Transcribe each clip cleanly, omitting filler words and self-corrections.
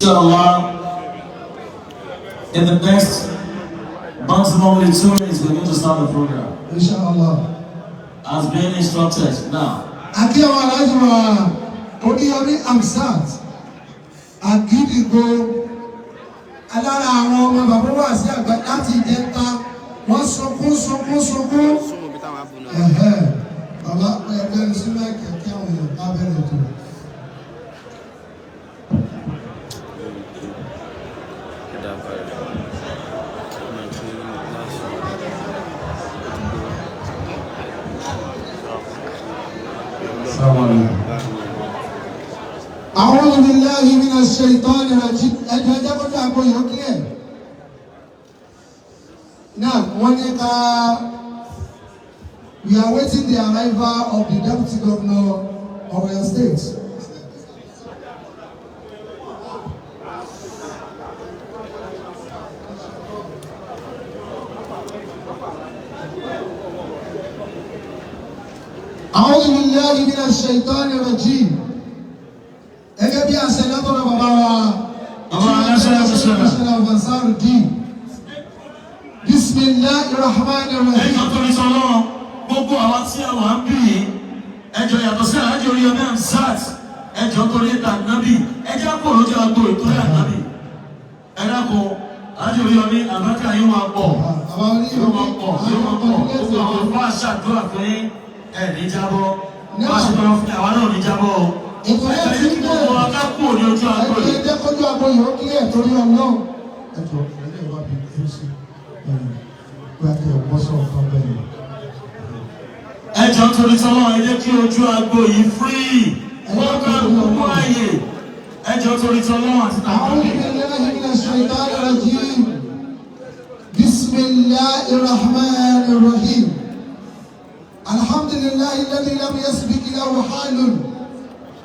Inshallah, in the next maximum 2 minutes, we're going to start the program. Inshallah. As being instructed now. Akíyàwó aláìsàn Oríyọmí Hamzat Àgídìgbò alára àwọn ọmọ bàbá wà sí àgbà láti ìjẹta wọ́n sunkún. Bàbá ẹgbẹ́ ìsinmi kẹ̀kẹ́ àwọn èèyàn bá bẹ̀rẹ̀ tó. أعوذ بالله من الشيطان الرجيم. Now, we are waiting the arrival of the Deputy Governor of your state. أعوذ بالله من الشيطان الرجيم. Gẹ́gẹ́ bí àṣẹ látọ̀dọ̀ bàbá wa Ansarudeen. Bismillahirrahmanirrahim. Ẹjọ́ torí sọ́lọ́ gbogbo àwọn tí a wà ń bì í ẹjọ́ yàtọ̀ sí àjọ Oríyọmí Hamzat ẹjọ́ torí tànàbì ẹjọ́ kò lójú àgbo ìtòrí ànàbì ẹ̀dàkùn àjọ Oríyọmí àbákà yóò máa pọ̀ gbogbo àwọn fún àṣàdúrà pé ẹ̀ní jábọ́ wọ́n ṣe máa fún àwọn náà ní jábọ́ ẹ̀jẹ̀ kí gbogbo ọ̀gá kú ní ojú àgbo yìí. Ẹ̀jẹ̀ kọjú àgbo yìí ó kílẹ̀ torí ọ̀nà. Ẹ̀jọ̀ ẹ̀jẹ̀ wà bí kú sí gbàgbé ọ̀pọ̀sọ̀ ọ̀kan bẹ́ẹ̀. Ẹjọ́ torí sọ́lọ́ ẹ jẹ́ kí ojú àgbo yìí fírí wọ́n ká gbogbo ààyè ẹjọ́ torí sọ́lọ́ àti tàbí. Bismillahirrahmanirrahim. Alhamdulillahi alladhi lam yasbiq lahu halun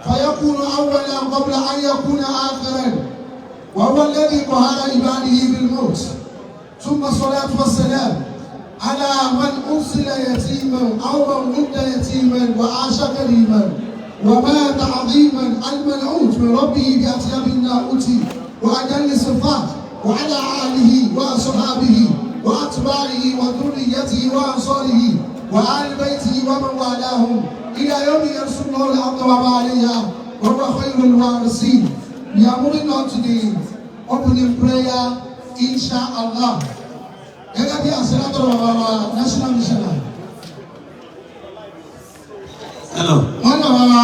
فيكون أولا قبل أن يكون آخرا وهو الذي قهر عباده بالموت ثم الصلاة والسلام على من أرسل يتيما أو من ولد يتيما وعاش كريما ومات عظيما المنعوت من ربه بأطيب الناؤت وأجل الصفات وعلى آله وأصحابه وأتباعه وذريته وأنصاره وآل بيته ومن والاهم إلى يوم يرسل الله الأرض وما عليها وهو خير الوارثين. We are moving on to the opening prayer, inshallah. Gẹ́gẹ́ bí àṣírátọ̀ bàbá wa national missioner. Hello. Wọ́n náà bàbá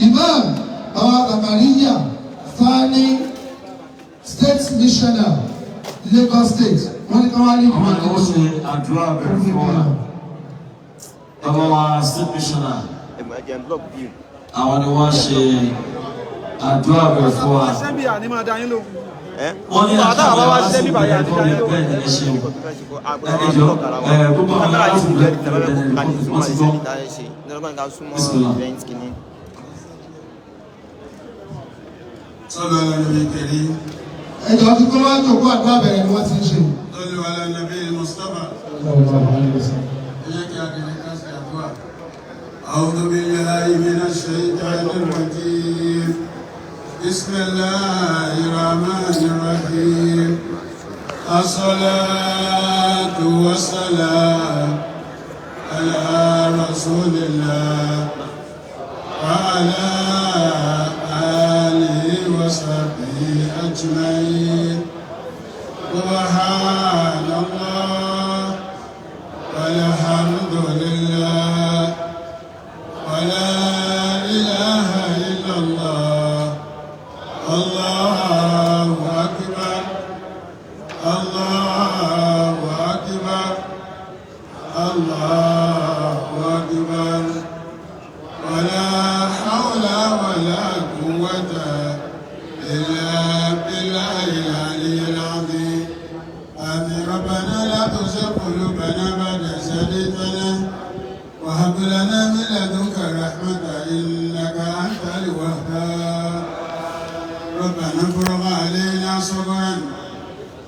Imam bàbá Zakariya Fani state missioner Lagos state. Wọ́n ní káwá ní ìgbà tó ṣe àdúrà bẹ̀rẹ̀ fún wa. Bàbá wa state missioner. Àwọn ni wọ́n ṣe àdúrà bẹ̀rẹ̀ fún wa. Wọ́n ní àtàwọn aláṣẹ ìbẹ̀rẹ̀ tó lè bẹ́ẹ̀ ní ṣe o. Ẹjọ́ gbogbo àwọn aláṣẹ ìbẹ̀rẹ̀ wọ́n ti gbọ́. صلوا على النبي الكريم. ẹjọ́ tí kó máa ń jòkó àdúrà bẹ̀rẹ̀ ni wọ́n ti ń ṣe. صلوا على النبي المصطفى. أعوذ بالله من الشيطان الرجيم. بسم الله الرحمن الرحيم. الصلاة والسلام على رسول الله وعلى آله وصحبه أجمعين. سبحان الله والحمد لله ولا إله إلا الله. الله أكبر الله أكبر الله أكبر ولا حول ولا قوة إلا بالله العلي العظيم. آمين. ربنا لا تزغ قلوبنا بعد إذ هديتنا وهب لنا من لدنك رحمة إنك أنت الوهاب. ربنا افرغ علينا صبرا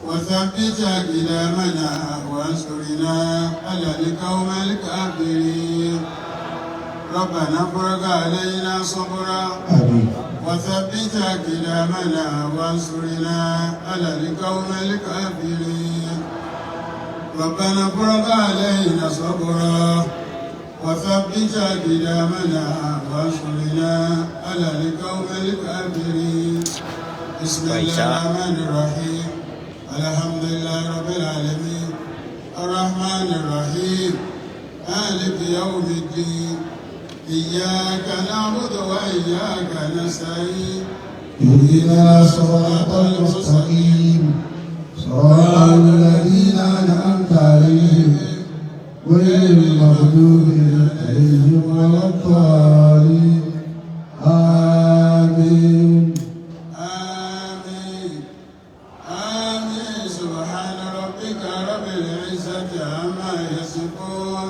وثبت أقدامنا وانصرنا على القوم الكافرين. ربنا افرغ علينا صبرا وثبت أقدامنا وانصرنا على القوم الكافرين ربنا افرغ علينا صبرا وثبت أقدامنا وانصرنا على القوم الكافرين بسم الله الرحمن الرحيم الحمد لله رب العالمين الرحمن الرحيم مالك يوم الدين إياك نعبد وإياك نستعين اهدنا الصراط المستقيم صراط الذين أنعمت عليهم غير المغضوب عليهم ولا الضالين آمين آمين آمين سبحان ربك رب العزة عما يصفون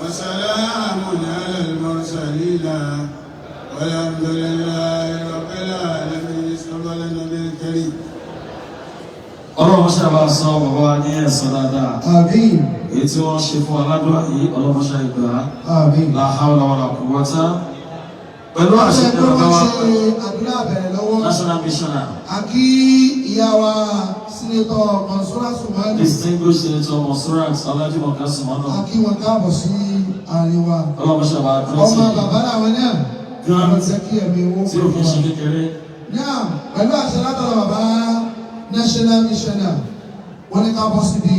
وسلام على المرسلين والحمد لله رب العالمين صلى على النبي الكريم. ọlọ́run ṣàbá sọ bàbá wa ní ẹ̀sán dáadáa. آمين èyí tí wọ́n ṣe fún aládùúgbò yìí ọlọ́run ṣe ìgbà آمين. la hawla wala quwwata pẹ̀lú àṣẹ tí bàbá wa pẹ̀lú àdúrà bẹ̀rẹ̀ lọ́wọ́. national missioner àkí ìyá wa sínétọ̀ Mansura Sumani. distinguished senator Monsurat Ọlájúmọ̀ká Sùmánù. àkí wọn káàbọ̀ sí àárín wa. ọlọ́run ṣàbá dúró ọmọ sí bàbá làwọn náà. Gan. wọ́n jẹ́ kí ẹ̀mí owó tí ò kí ń ṣe kékeré. náà pẹ̀lú àṣẹ látọ̀rọ̀ bàbá national missioner wọ́n ní ká bọ́ síbi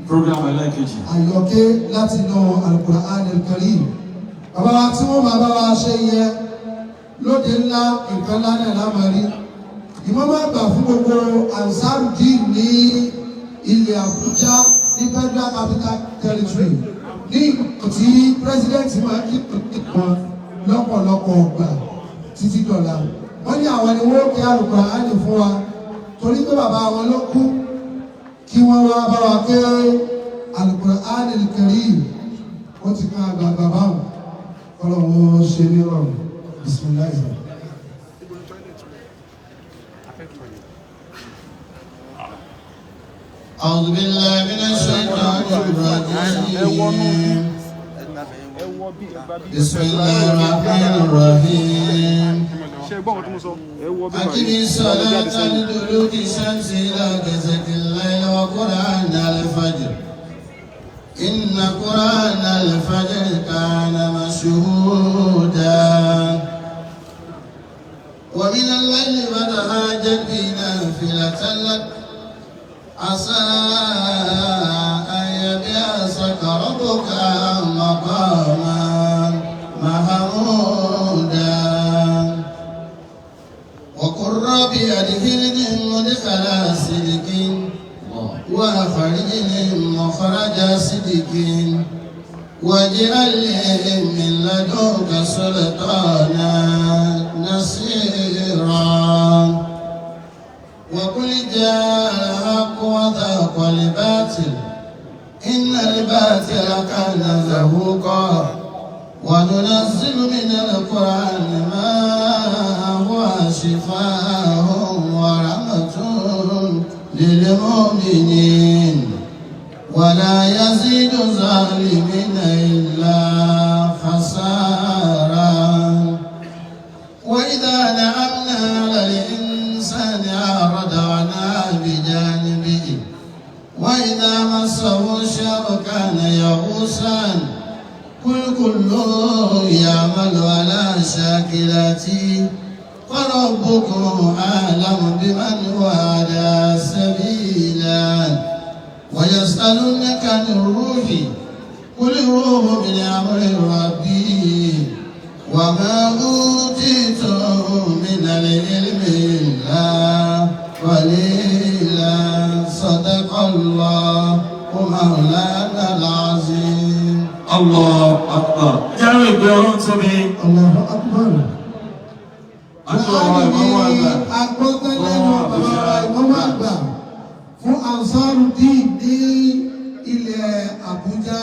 program ẹlẹ́ẹ̀kejì. àyọkẹ́ láti inú Al-Qur'an Al-Karim. bàbá wa tí wọ́n máa bá wa ṣe yẹ lóde ńlá nǹkan ńlá náà lámàrí. ìmọ̀mọ́ àgbà fún gbogbo Ansarudeen ní ilẹ̀ Àbújá ní Federal Capital Territory ní ìgbà tí president máa kí wọn lọ́pọ̀lọpọ̀ ọgbà títí dọ̀la. wọ́n ní àwọn ni wọ́n kí Al-Qur'an fún wa torí pé bàbá wọn ló kú kí wọ́n wá bá wa ké Al-Qur'an Al-Karim. wọ́n ti ká àgbà bàbá wọn kọ́lọ́wọ́ ṣe ní ọ̀rọ̀ bisimilayi. أعوذ بالله من الشيطان الرجيم بسم الله الرحمن الرحيم أقم الصلاة لدلوك الشمس إلى غسق الليل وقرآن الفجر إن قرآن الفجر كان مشهودا ومن الليل فتهجد به نافلة لك عسى أن يبعثك ربك مقاما محمودا وقل رب أدخلني مدخل صدق وأخرجني مخرج صدق واجعل لي من لدنك سلطانا نصيرا وقل جاء الحق وذاق الباطل إن الباطل كان زهوقا وننزل من القرآن ما هو شفاء ورحمة للمؤمنين ولا يزيد الظالمين إلا خسارا وإذا نعمنا على الإنسان أعرض عنها بجانبه وإذا مسه الشر كان يئوسا قل كل يعمل على شاكلته فربكم أعلم بمن هو على سبيلا ويسألونك عن الروح قل الروح من أمر ربي وما أوتيتم من العلم إلا قليلا صدق الله مولانا العظيم. الله أكبر. jáwé ìgbé ọlọ́run tóbi. Allahu Akbar. Agbọ́dọ̀ ìmọ̀mọ́ àgbà. Agbọ́dọ̀lẹ́nu bàbá ìmọ̀mọ́ àgbà fún Ansarudeen ní ilẹ̀ Àbújá.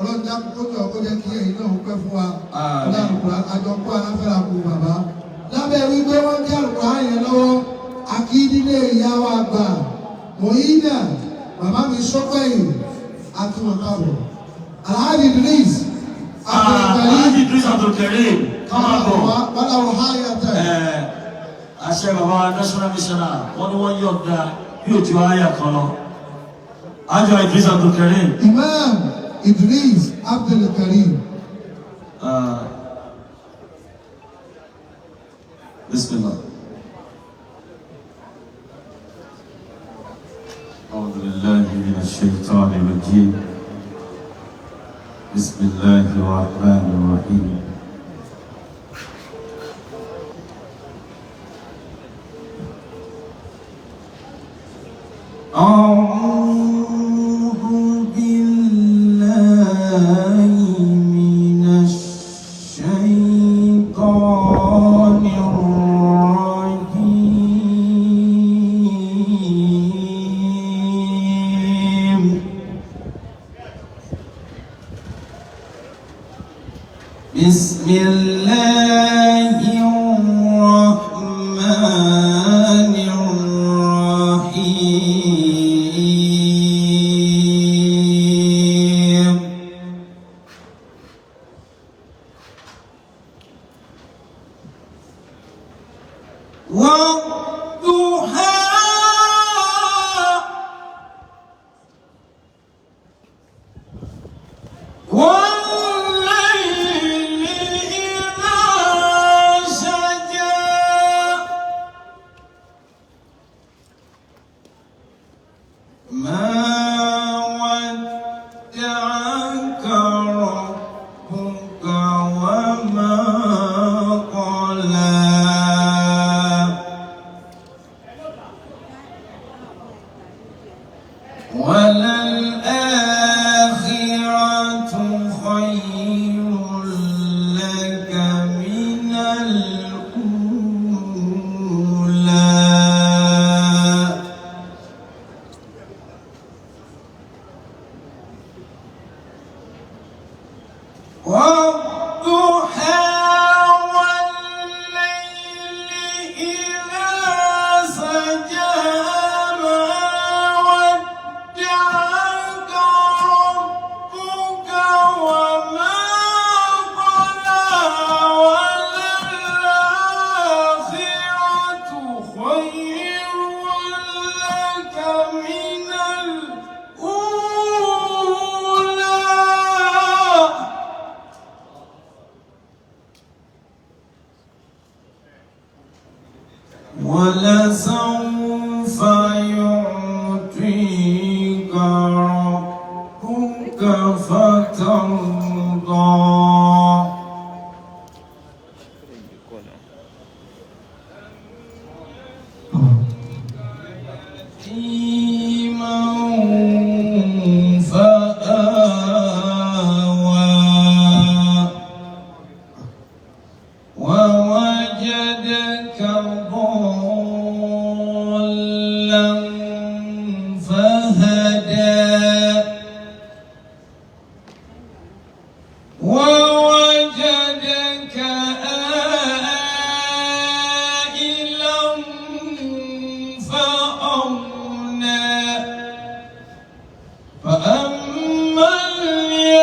Ọlọ́jà kókó ọkọ̀ jẹ́ kí ẹ̀yin náà pẹ́ fún wa. Ọlọ́run àjọpọ̀ aláfẹ́ra kù bàbá. Lábẹ́ wípé wọ́n kí àlùkò àyẹ̀ lọ́wọ́. Akíndílé ìyá wa àgbà. Mòyínà bàbá mi sọ́kọ̀yìn àtúwọ̀kábọ̀. Alhaji Idris Alhaji Idris Abdulkareem kọ́má bọ̀. Wọ́n làwọn háyà tẹ̀. àṣẹ bàbá wa national missioner wọ́n ní wọ́n yọ̀ǹda yóò ju àyà kan lọ. Àjọ Idris Abdulkareem. Imam Idris Abdulkareem. Bismillah. أعوذ بالله من الشيطان الرجيم. بسم الله الرحمن الرحيم. أعوذ بالله من الشيطان الرجيم. بسم الله الرحمن الرحيم. والضحى والليل إذا سجى ما ودعك ربك وما قلى وللآخرة خير لك من الأولى. والضحى والليل إذا سجى ما ودعك ربك وما قلى وللآخرة خير لك من الأولى. ولسوف يعطيك ربك فترضى. يتيما فآوى ووجدك ضالا فهدى ووجدك عائلا فأغنى فأما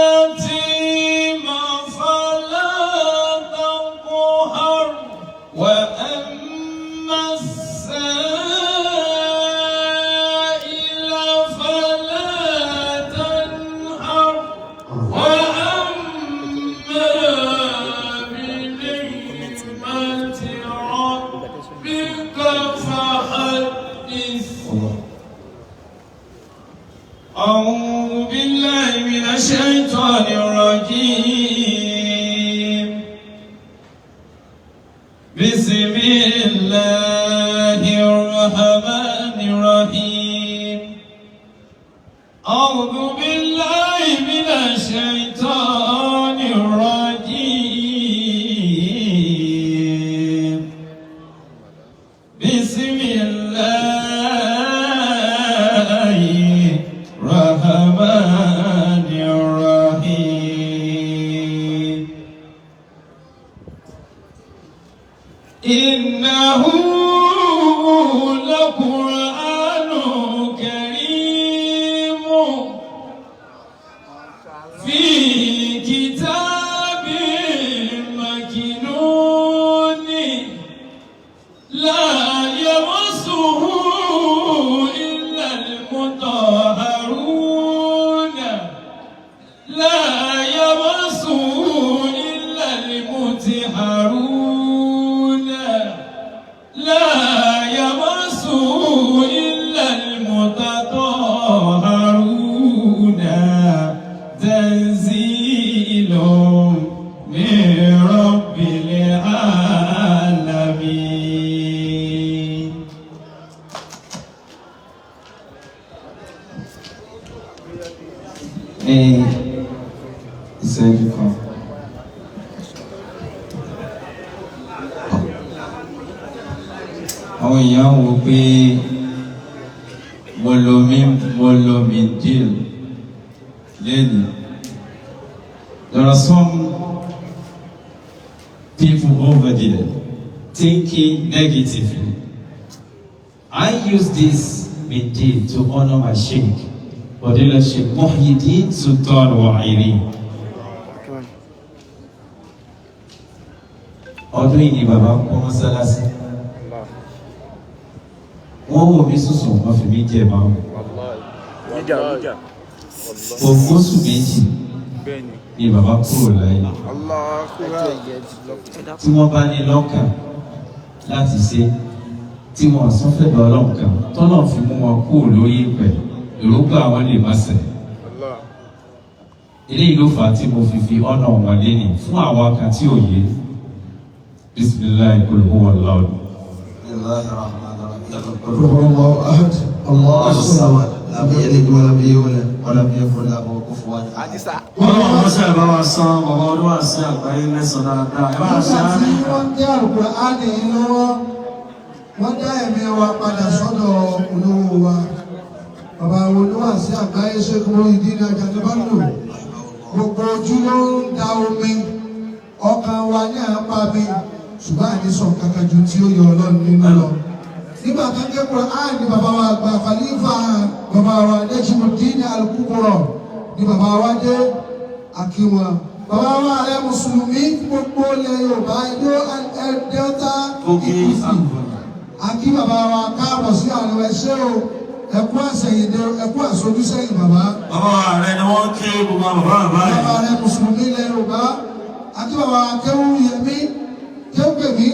اليتيم فلا تقهر وأما السائل فلا تنهر وأما بنعمة ربك فحدث. أعوذ بالله من الشيطان الرجيم. بسم الله الرحمن الرحيم. أعوذ بالله من الشيطان الرجيم. بسم الله الرحمن الرحيم. إنه لقرآن كريم في كتاب مكنون لا يلبسه إلا المتطهرون تنزيل من رب العالمين. Ìṣẹ́jú kan. Àwọn èèyàn wò pé mo lo mi deal lẹ́nu. There are some people over there thinking negatively. I use this deal to honor my sheikh, Fadila Sheikh Muhyiddin Sultan Wa'iri. Ọdún yìí ni bàbá kọ́ mọ́sálásí. Wọ́n wò mí sùsùn, wọ́n fi mí jẹ máa wò. Ògbóṣù méjì ni bàbá kúrò láyé. Tí wọ́n bá ní lọ́kàn láti ṣe, tí wọ́n sọ fẹ́ bá ọlọ́run kan, tọ́lọ̀ fi mú wọn kúrò lórí ìpẹ̀, èròǹgbà wọn lè má ṣẹ. Eléyìí ló fà á tí mo fi ọ̀nà wọn léni fún àwọn kan tí ò yé. Bismillah, qul huwa Allahu. قل هو الله أحد الله الصمد لم يلد ولم يولد ولم يكن له كفوا أحد. Ọlọ́run mọ́ṣẹ́ bá wa san bàbá ọdún wá sí àgbáyé lẹ́sàn dáadáa. Ẹ bá ṣe á ní. Nígbà tí wọ́n dé Al-Qur'ani lọ́wọ́, wọ́n dá ẹ̀mí wa padà sọ́dọ̀ olówó wa. Bàbá olówó sí àgbáyé Sheikh Muhyiddin Ajani-Bello. Gbogbo ojú ló ń da omi, ọkàn wa ní àpá mi, ṣùgbọ́n àdísọ̀ kankan ju tí ó yọ Ọlọ́run nínú lọ. Nígbà tó dé Qur'an ni bàbá wa gba Khalifa bàbá wa Najmuddin Al-Kubra ni bàbá wa dé akíwọn. Bàbá wa ààrẹ Mùsùlùmí gbogbo ilẹ̀ Yorùbá Edo Delta Ìkùsì. Akí bàbá wa káàbọ̀ sí àwọn ẹṣẹ́ o, ẹkú àṣẹyìndé, ẹkú àṣojúsẹ́yìn bàbá. Bàbá rẹ̀ ni wọ́n ké gbogbo bàbá báyìí. Bàbá ààrẹ Mùsùlùmí ilẹ̀ Yorùbá. Akí bàbá wa Kéwú Yẹmí, Kéwú Gbèmí.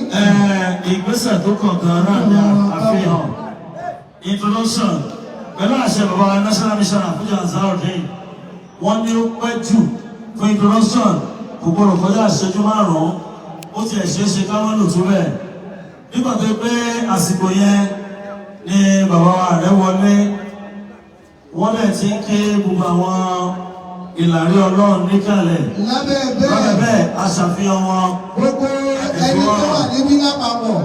Ìgbésẹ̀ tó kàn gan náà ni àfihàn. Introduction pẹ̀lú àṣẹ bàbá National Mission Abuja Ansarudeen. Wọ́n ní ó pẹ́ jù fún introduction kò gbọdọ̀ kọjá ìṣẹ́jú márùn-ún. Ó ti ẹ̀ ṣeé ṣe ká wọ́n lò tó bẹ́ẹ̀. Nígbà tó pé àsìkò yẹn ni bàbá wa rẹ̀ wọlé. Wọ́n dẹ̀ ti ń ké gbogbo àwọn ìlàrí Ọlọ́run níkàlẹ̀. Lábẹ́ bẹ́ẹ̀ aṣàfihàn wọn. Gbogbo ẹni tó wà níbí lápapọ̀,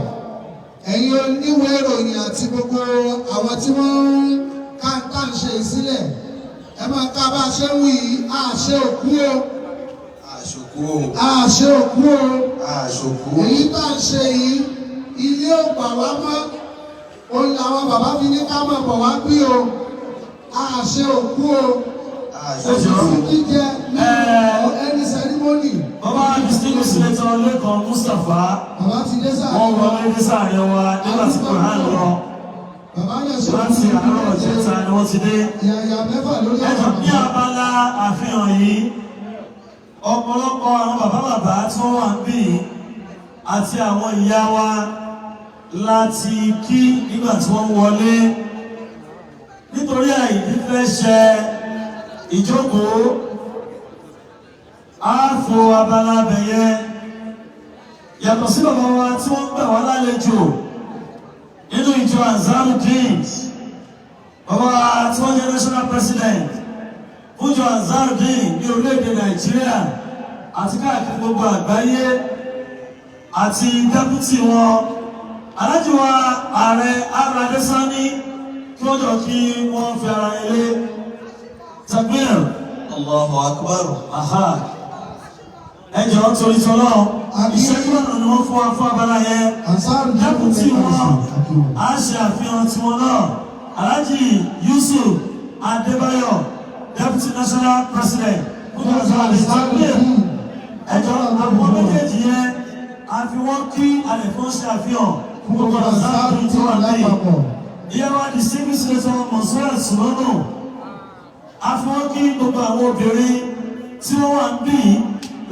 ẹ̀yin oníwèé ìròyìn àti gbogbo àwọn tí wọ́n ń káńtà ń ṣe ìsílẹ̀, ẹ máa ká bá a ṣe ń wí àṣẹ òkú o. Àṣòkú o. Àṣẹ òkú o. Àṣòkú. Èyí tá ń ṣe yìí, ilé ò gbà wá mọ́. Òun làwọn bàbá fi ní ká máa bọ̀ wá bí o. Àṣẹ òkú o. Òṣìṣẹ́ jíjẹ ní ẹni sẹ́rímọ́nì. Bàbá distinguished senator Lẹ́kan Mustapha. Bàbá ti dé sáà. Wọ́n wọlé ní sáàrin wa nígbà tí kò hàn lọ. Bàbá náà ṣe Láti àárọ̀ ọ̀jẹ̀ta ni wọ́n ti dé. Yàyà mẹ́fà lórí Ẹjọ́ ní abala àfihàn yìí, ọ̀pọ̀lọpọ̀ àwọn bàbá tí wọ́n wà ń bì àti àwọn ìyá wa láti kí nígbà tí wọ́n wọlé. Nítorí àìdí fẹ́ ṣe ìjókòó, á fo abala bẹ̀yẹ. Yàtọ̀ sí bàbá wa tí wọ́n gbà wá lálejò nínú ìjọ Ansarudeen. Bàbá wa tí wọ́n jẹ́ national president fúnjọ Ansarudeen ní orílẹ̀-èdè Nàìjíríà àti káàkiri gbogbo àgbáyé àti dẹ́pútì wọn. Aláàjì wa ààrẹ Adesani kí wọ́n jọ kí wọ́n fi ara ilé. Takbir. Allahu Akbar. Aha. Ẹjọ́ torí tọ́lọ́. Ìṣẹ́jú ọ̀nà ni wọ́n fún wa fún abala yẹn. Dẹ́pútì wọn á ṣe àfihàn tiwọn náà. Alhaji Yusuf Adébáyọ̀, Deputy National President. Ẹjọ́ àwọn méjèèjì yẹn a fi wọ́n kí alẹ́ fún ṣe àfihàn fún gbogbo Ansarudeen tí wọ́n lé. Ìyẹn wá distinguished senator Monsurat Sunono. A fi wọ́n kí gbogbo àwọn obìnrin tí wọ́n wà ń bì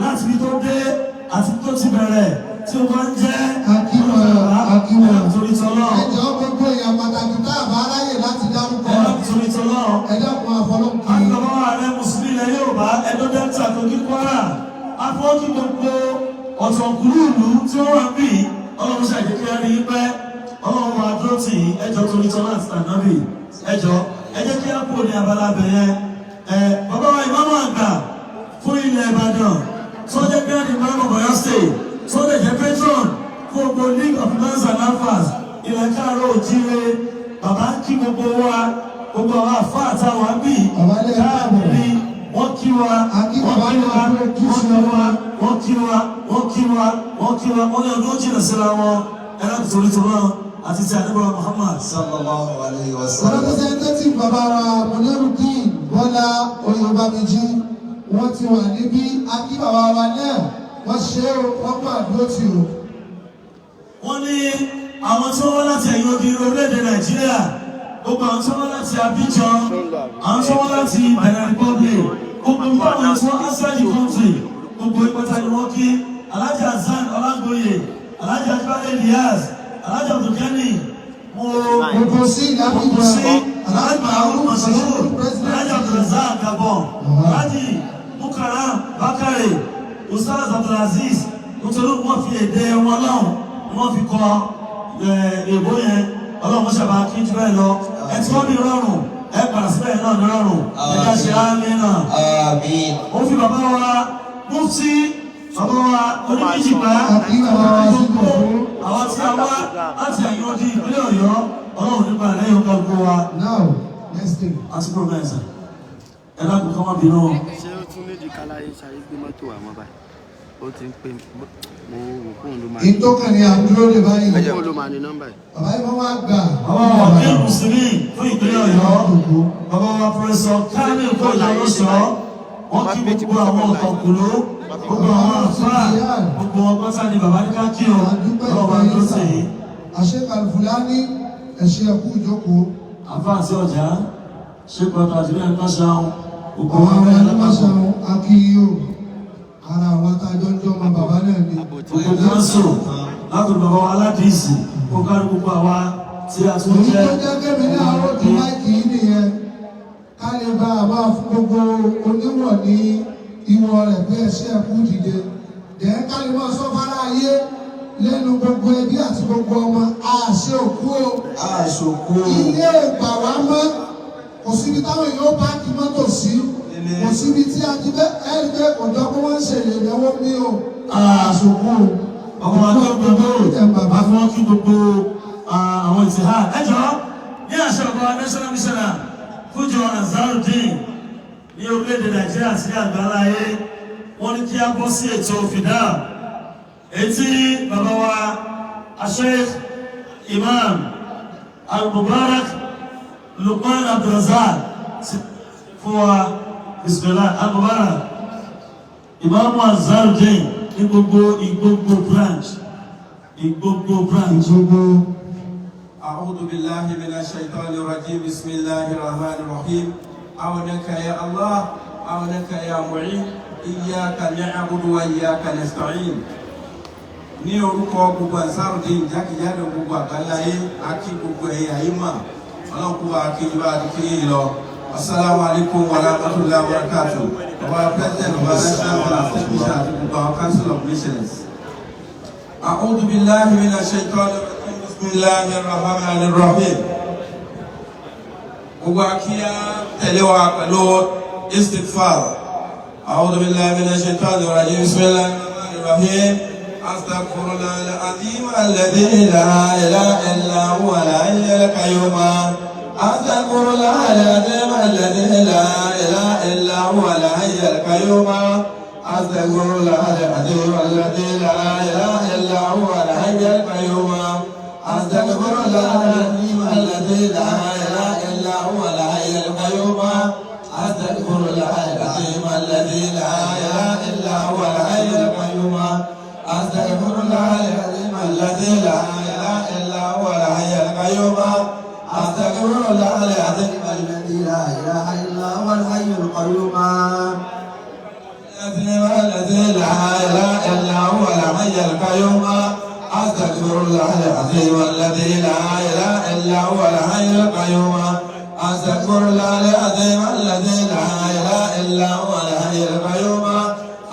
láti fi tó dé àti tó ti bẹ̀rẹ̀ tí ó máa ń jẹ́ Akíwọ̀n torí tọ́lọ́. ẹjọ́ gbogbo èèyàn pátá Kwara afọ́jú gbogbo ọ̀tọ̀kùlú ìlú tí wọ́n wà bí ọlọ́run ṣàjẹ́kí á rí pẹ́ ọlọ́run wa dúró tì í ẹjọ́ torí tọ́lá àti tànábì ẹjọ́ ẹ jẹ́ kí á kúrò ní abala bẹ̀yẹ bàbá wa ìmáàmù àgbà fún ilẹ̀ Ìbàdàn tó jẹ́ grand imam of Ọ̀yọ́ state tó lè jẹ́ patron fún gbogbo league of imams and alfas ilẹ̀ káàárọ̀ òjíire bàbá kí gbogbo wa gbogbo àwọn àfáà àtàwọn àbí káàkiri wọ́n kí wa wọ́n kí wa wọ́n kí wa wọ́n kí wa wọ́n kí wa wọ́n ní ọdún jìnnà síra wọn ẹ̀rọ torí tòun àti ti àdébọ̀ Muhammad sallallahu alayhi wa sallam. representative bàbá wa Munirudeen Bọ́lá Oyèbámẹ́jì wọ́n ti wà níbí akí bàbá wa náà wọ́n ṣe é wọ́n pa àdúró tì o. wọ́n ní àwọn tí wọ́n wá láti ẹ̀yìn odi orílẹ̀-èdè Nàìjíríà gbogbo àwọn tí wọ́n wá láti Abidjan àwọn tí wọ́n wá láti Benin Republic gbogbo àwọn tí wọ́n outside the country gbogbo ìpẹ́ta ni wọ́n kí Alhaji Hasan Ọlágbóyè Alhaji Ajibade Elias Alhaji Abdulkani gbogbo sí gbogbo sí Alhaji Mahmoud Mashood Alhaji Abdulrazak Gabon Alhaji Mukaram Bakare Ustaz Abdulaziz nítorí wọ́n fi èdè wọn náà wọ́n fi kọ èbó yẹn ọlọ́run ṣàbá kí jù bẹ́ẹ̀ lọ ẹ tí wọ́n bí rọrùn ẹ padà síbẹ̀ náà ní rọrùn ẹ̀dá ṣe ámì náà. ó fi bàbá wa Mufti bàbá wa onímìjìgbà gbogbo àwọn tí a wá láti ẹ̀yìn odi ìpínlẹ̀ Ọ̀yọ́ ọlọ́run nípa lẹ́yìn ọgbà gbogbo wa. now next thing. àti prọfẹsà ẹ dákun kọ́ máa bínú. ṣé ó tún méjì káláyé ṣayé gbé mọ́tò àmọ́ báyìí ó ti ń pè mo wò fóun ló máa ní. ìtọ́kàn ni àdúró lè báyìí. ẹjẹ wo ló máa ní nọ́mbà yìí. bàbá yìí wọ́n wá gbà. àwọn ọ̀gbìn mùsùlùmí fún ìpínlẹ̀ Ọ̀yọ́ bàbá wa pẹ̀lẹ́sọ̀ káàmì ìkọjá lọ́sọ̀ wọ́n kí gbogbo àwọn ọ̀kọ̀kùnló gbogbo àwọn àfáà gbogbo ọgbọ́nsá ni bàbá ní ká kí o lọ́wọ́ ló sì yí. Sheikh Al-Fulani ẹ̀ṣẹ̀ ẹ̀kú ìjókòó. àfáà sí ọjà ṣé pẹ̀lú àtìlẹ́ ẹ̀kọ́ ṣáwọn gbogbo àwọn wọn ọmọ bẹ́ẹ̀ ẹni máa lápapọ̀ ṣàwọn akíyó ara àwọn atájọ́ ń jọ́ ọmọ bàbá náà ni. gbogbo kánsò látòrí bàbá wa aládìísì kó kárí gbogbo àwa tí a tún òní jẹ́ tó jẹ́ kẹ́mi ní àárọ̀ tí máìkì yìí nìyẹn ká lè bá a máa fún gbogbo oníwọ̀n ní ìwọ̀n rẹ̀ pé ẹ̀ṣẹ̀ ẹ̀kú dìde dẹ̀ ká lè máa sọ fara ayé lẹ́nu gbogbo ẹbí àti gbogbo ọmọ àṣẹ òkú o. àṣòkò. ilé ìgbà wa mọ́ kò síbi táwọn èèyàn bá kí mọ́tò sí kò síbi tí a ti bẹ́ ẹgbẹ́ ọ̀dọ́ kó wọ́n ń ṣèlè ìnáwó ní o. àṣòkò ọmọ akẹ́kọ̀ọ́ gbogbo àfọwọ́n kí gbogbo àwọn ìtìhá ẹjọ́ ní àṣẹ ọ̀gá national missioner fújọ Ansarudeen ní orílẹ̀-èdè Nàìjíríà sí àgbáláyé wọ́n ní kí a bọ́ sí ètò fìdá etí bàbá wa Sheikh Imam Al-Mubarak Luqman Abdulrazak fún wa bismillah Al-Mubarak Imam Ansarudeen ní gbogbo branch أعوذ بالله من الشيطان الرجيم بسم الله الرحمن الرحيم عونك يا الله عونك يا معين إياك نعبد وإياك نستعين ní orúkọ gbogbo Ansarudeen jákèjádò gbogbo àgbáláyé akí gbogbo ẹ̀yà ìmọ̀ ọlọ́kùnrin akíjọba àdìkí lọ assalamu alaikum wa rahmatullahi wa barakatuh our president of our national office mission àti gbogbo our council of missions. أعوذ بالله من الشيطان الرجيم بسم الله الرحمن الرحيم. gbogbo akíyá tẹ̀lé wa pẹ̀lú istighfar. أعوذ بالله من الشيطان الرجيم بسم الله الرحمن الرحيم. أستغفر الله العظيم الذي لا إله إلا هو الحي القيوم. أستغفر الله العظيم الذي لا إله إلا هو الحي القيوم. أستغفر الله العظيم الذي لا إله إلا هو الحي القيوم. أستغفر الله العظيم الذي لا إله إلا هو الحي القيوم. أستغفر الله العظيم الذي لا إله إلا هو الحي القيوم. أستغفر الله العظيم الذي لا إله إلا هو الحي القيوم. أستغفر الله العظيم الذي لا إله إلا هو الحي القيوم. الذي لا إله إلا هو الحي القيوم. أستغفر الله العظيم الذي لا إله إلا هو الحي القيوم. أستغفر الله العظيم الذي لا إله إلا هو الحي القيوم.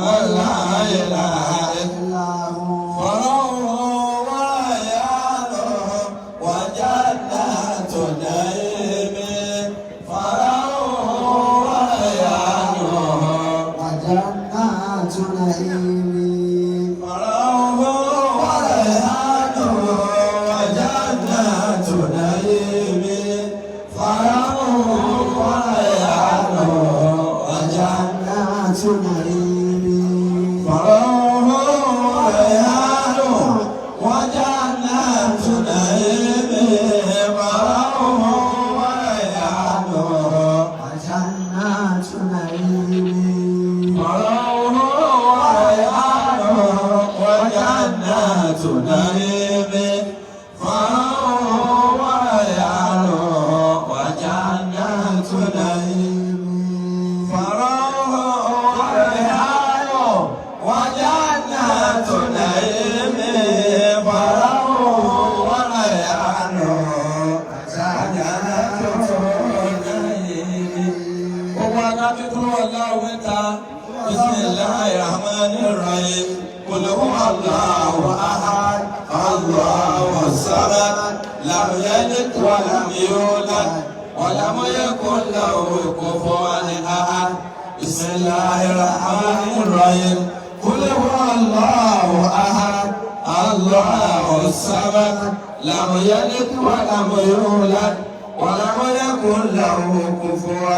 من لا إله إلا هو فروح وريان وجنات نعيم فروح وريان وجنات نعيم فروح وريان وجنات نعيم فروح وريان وجنات نعيم فروح وريان وجنات نعيم فروح وريان وجنات نعيم فروح وريان وجنات نعيم فروح وريان وجنات نعيم فروح وريان وجنات نعيم فروح وريان وجنات نعيم وما تقول الله متى بسم الله الرحمن الرحيم قل هو الله احد الله الصمد لم يلد ولم يولد ولم يكن له كفوا احد بسم الله الرحمن الرحيم قل هو الله احد الله الصمد لم يلد ولم يولد ولم يكن له كفوا